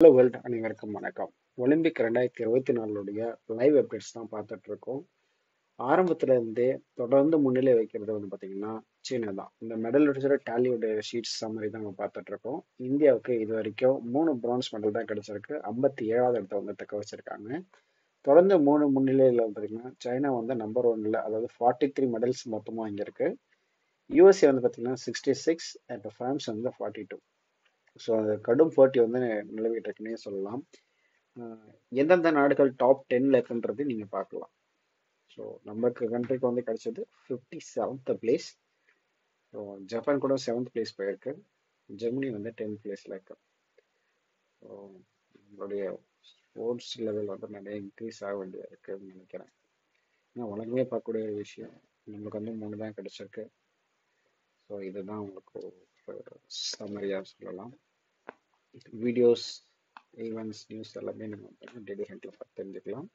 Hello world அனைவருக்கும் வணக்கம். Olympic 2024 live updates தான் பார்த்துட்டு இருக்கோம். ஆரம்பத்துல இருந்தே தொடர்ந்து முன்னிலை வைக்கிறது பார்த்தீங்கன்னா சீனா தான். இந்த மெடல் டேலியோட ஷீட்ஸ் சம்மரி தான் நம்ம பார்த்துட்டு இருக்கோம். இந்தியாவுக்கு இது வரைக்கும் 3 பிரான்ஸ் மெடல் தான் கிடைச்சிருக்கு. 57வது இடத்த தக்க வச்சிருக்காங்க. தொடர்ந்து 3 முன்னிலையில் பார்த்தீங்கன்னா சைனா நம்பர் 1ல, அதாவது 43 மெடல்ஸ் மொத்தமாக இங்கே இருக்கு. யூஎஸ்ஏ பார்த்தீங்கன்னா 66 அண்ட் பிரான்ஸ் 42. ஸோ அது கடும் போட்டி நிலவிட்டு இருக்குன்னே சொல்லலாம். எந்தெந்த நாடுகள் டாப் 10ல இருக்குன்றது நீங்க பார்க்கலாம். ஸோ நமக்கு கண்ட்ரிக்கு கிடைச்சது 57th பிளேஸ். ஸோ ஜப்பான் கூட 7th பிளேஸ் போயிருக்கு. ஜெர்மனி 10th பிளேஸ்ல இருக்கு. ஸோ நம்மளுடைய ஸ்போர்ட்ஸ் லெவல் நிறைய இன்க்ரீஸ் ஆக வேண்டியது இருக்குன்னு நினைக்கிறேன். ஏன்னா உலகமே பார்க்கக்கூடிய ஒரு விஷயம். நமக்கு 3 தான் கிடைச்சிருக்கு. ஸோ இதுதான் உங்களுக்கு சம்மரியா சொல்லலாம். வீடியோஸ், ஈவெண்ட்ஸ், நியூஸ் எல்லாமே நம்ம டெய்லி ஹண்ட்ல பார்த்து தெரிஞ்சுக்கலாம்.